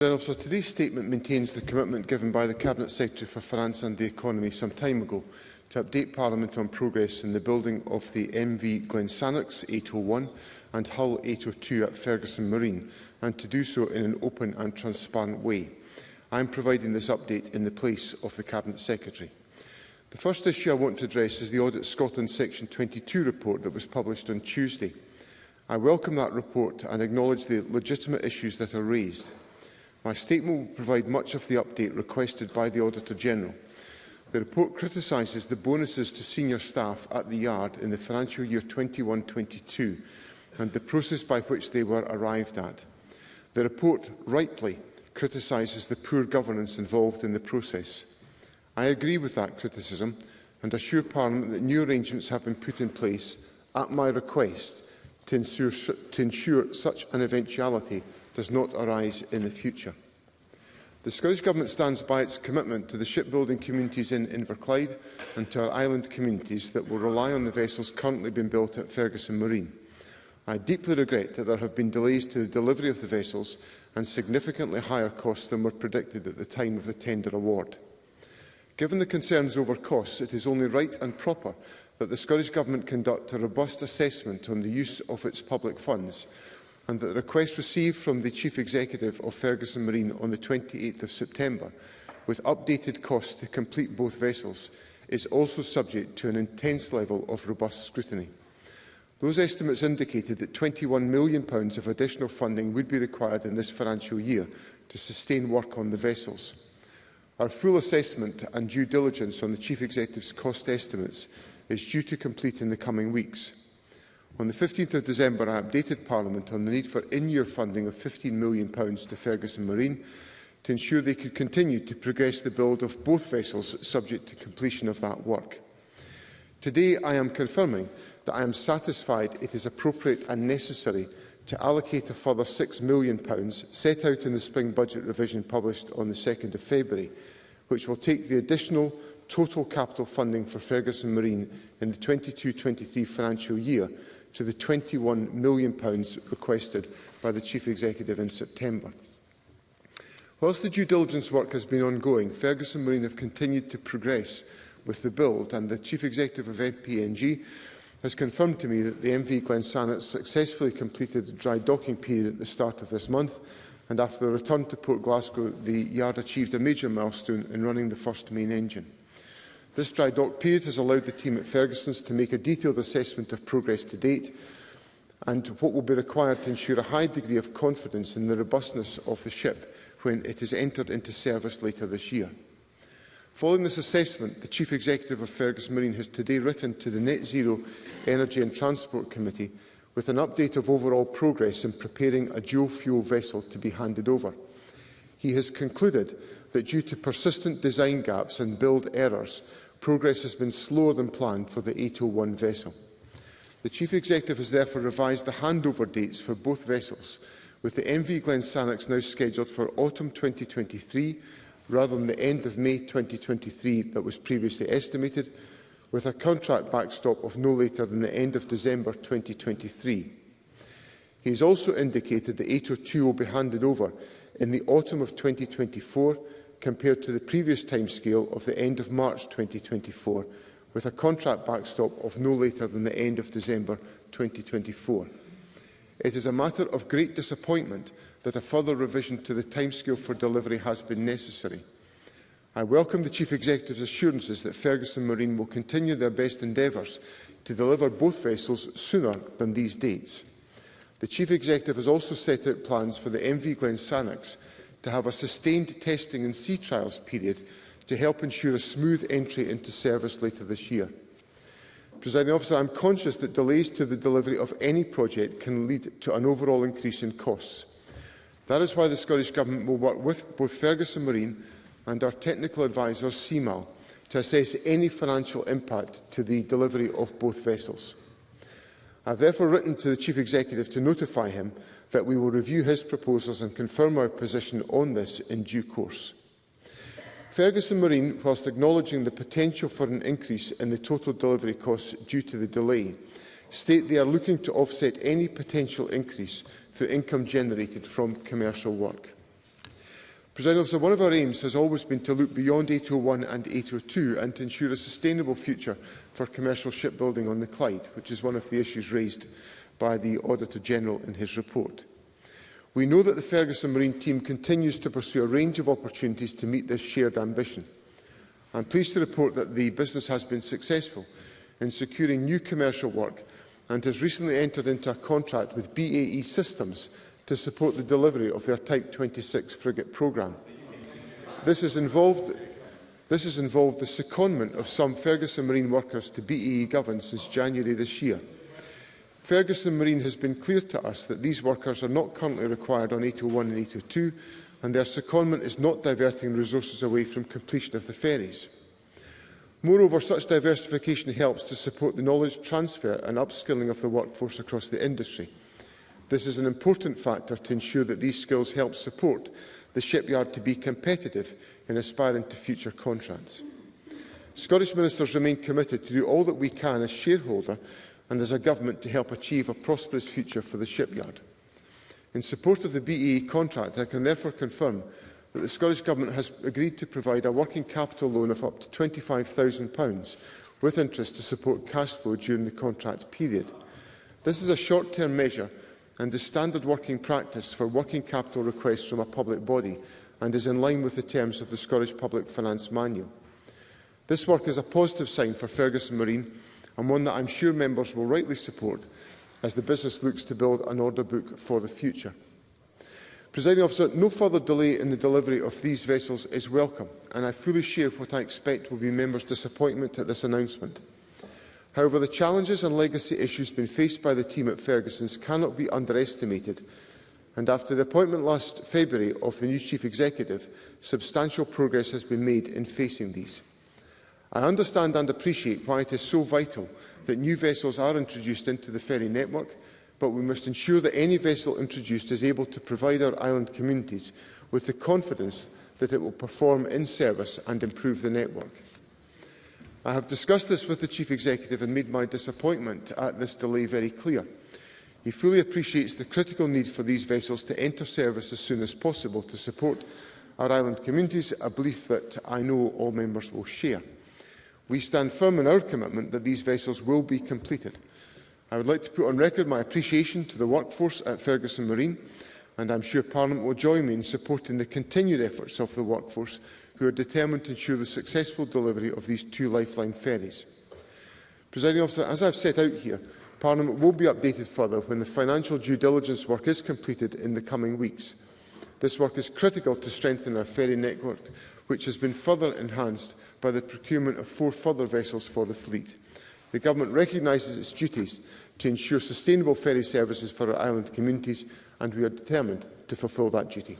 So today's statement maintains the commitment given by the Cabinet Secretary for Finance and the Economy some time ago to update Parliament on progress in the building of the MV Glensannox 801 and Hull 802 at Ferguson Marine, and to do so in an open and transparent way. I am providing this update in the place of the Cabinet Secretary. The first issue I want to address is the Audit Scotland Section 22 report that was published on Tuesday. I welcome that report and acknowledge the legitimate issues that are raised. My statement will provide much of the update requested by the Auditor-General. The report criticises the bonuses to senior staff at the yard in the financial year 21-22 and the process by which they were arrived at. The report rightly criticises the poor governance involved in the process. I agree with that criticism and assure Parliament that new arrangements have been put in place at my request to ensure such an eventuality does not arise in the future. The Scottish Government stands by its commitment to the shipbuilding communities in Inverclyde and to our island communities that will rely on the vessels currently being built at Ferguson Marine. I deeply regret that there have been delays to the delivery of the vessels and significantly higher costs than were predicted at the time of the tender award. Given the concerns over costs, it is only right and proper that the Scottish Government conduct a robust assessment on the use of its public funds, and that the request received from the Chief Executive of Ferguson Marine on the 28th of September, with updated costs to complete both vessels, is also subject to an intense level of robust scrutiny. Those estimates indicated that £21 million of additional funding would be required in this financial year to sustain work on the vessels. Our full assessment and due diligence on the Chief Executive's cost estimates is due to complete in the coming weeks. On the 15th of December, I updated Parliament on the need for in-year funding of £15 million to Ferguson Marine to ensure they could continue to progress the build of both vessels subject to completion of that work. Today, I am confirming that I am satisfied it is appropriate and necessary to allocate a further £6 million set out in the spring budget revision published on the 2nd of February, which will take the additional total capital funding for Ferguson Marine in the 22-23 financial year to the £21 million requested by the Chief Executive in September. Whilst the due diligence work has been ongoing, Ferguson Marine have continued to progress with the build, and the Chief Executive of FPNG has confirmed to me that the MV Glensannox successfully completed the dry docking period at the start of this month, and after the return to Port Glasgow, the yard achieved a major milestone in running the first main engine. This dry dock period has allowed the team at Ferguson's to make a detailed assessment of progress to date and what will be required to ensure a high degree of confidence in the robustness of the ship when it is entered into service later this year. Following this assessment, the Chief Executive of Ferguson Marine has today written to the Net Zero Energy and Transport Committee with an update of overall progress in preparing a dual-fuel vessel to be handed over. He has concluded that due to persistent design gaps and build errors, progress has been slower than planned for the 801 vessel. The Chief Executive has therefore revised the handover dates for both vessels, with the MV Glensannox now scheduled for autumn 2023 rather than the end of May 2023 that was previously estimated, with a contract backstop of no later than the end of December 2023. He has also indicated the 802 will be handed over in the autumn of 2024 compared to the previous timescale of the end of March 2024, with a contract backstop of no later than the end of December 2024. It is a matter of great disappointment that a further revision to the timescale for delivery has been necessary. I welcome the Chief Executive's assurances that Ferguson Marine will continue their best endeavours to deliver both vessels sooner than these dates. The Chief Executive has also set out plans for the MV Glensannox to have a sustained testing and sea trials period to help ensure a smooth entry into service later this year. Presiding Officer, I am conscious that delays to the delivery of any project can lead to an overall increase in costs. That is why the Scottish Government will work with both Ferguson Marine and our technical advisor, CMAL, to assess any financial impact to the delivery of both vessels. I have therefore written to the Chief Executive to notify him that we will review his proposals and confirm our position on this in due course. Ferguson Marine, whilst acknowledging the potential for an increase in the total delivery costs due to the delay, state they are looking to offset any potential increase through income generated from commercial work. Presiding Officer, one of our aims has always been to look beyond 801 and 802 and to ensure a sustainable future for commercial shipbuilding on the Clyde, which is one of the issues raised by the Auditor-General in his report. We know that the Ferguson Marine team continues to pursue a range of opportunities to meet this shared ambition. I am pleased to report that the business has been successful in securing new commercial work and has recently entered into a contract with BAE Systems to support the delivery of their Type 26 frigate programme. This has involved the secondment of some Ferguson Marine workers to BAE Govan since January this year. Ferguson Marine has been clear to us that these workers are not currently required on 801 and 802, and their secondment is not diverting resources away from completion of the ferries. Moreover, such diversification helps to support the knowledge transfer and upskilling of the workforce across the industry. This is an important factor to ensure that these skills help support the shipyard to be competitive in aspiring to future contracts. Scottish Ministers remain committed to do all that we can as shareholder and as a government to help achieve a prosperous future for the shipyard. In support of the BAE contract, I can therefore confirm that the Scottish Government has agreed to provide a working capital loan of up to £25,000 with interest to support cash flow during the contract period. This is a short-term measure and is standard working practice for working capital requests from a public body and is in line with the terms of the Scottish Public Finance Manual. This work is a positive sign for Ferguson Marine and one that I am sure members will rightly support as the business looks to build an order book for the future. Presiding Officer, no further delay in the delivery of these vessels is welcome, and I fully share what I expect will be members' disappointment at this announcement. However, the challenges and legacy issues being faced by the team at Ferguson's cannot be underestimated, and after the appointment last February of the new Chief Executive, substantial progress has been made in facing these. I understand and appreciate why it is so vital that new vessels are introduced into the ferry network, but we must ensure that any vessel introduced is able to provide our island communities with the confidence that it will perform in service and improve the network. I have discussed this with the Chief Executive and made my disappointment at this delay very clear. He fully appreciates the critical need for these vessels to enter service as soon as possible to support our island communities, a belief that I know all members will share. We stand firm in our commitment that these vessels will be completed. I would like to put on record my appreciation to the workforce at Ferguson Marine, and I am sure Parliament will join me in supporting the continued efforts of the workforce who are determined to ensure the successful delivery of these two lifeline ferries. Presiding Officer, as I have set out here, Parliament will be updated further when the financial due diligence work is completed in the coming weeks. This work is critical to strengthen our ferry network, which has been further enhanced by the procurement of 4 further vessels for the fleet. The Government recognises its duties to ensure sustainable ferry services for our island communities, and we are determined to fulfil that duty.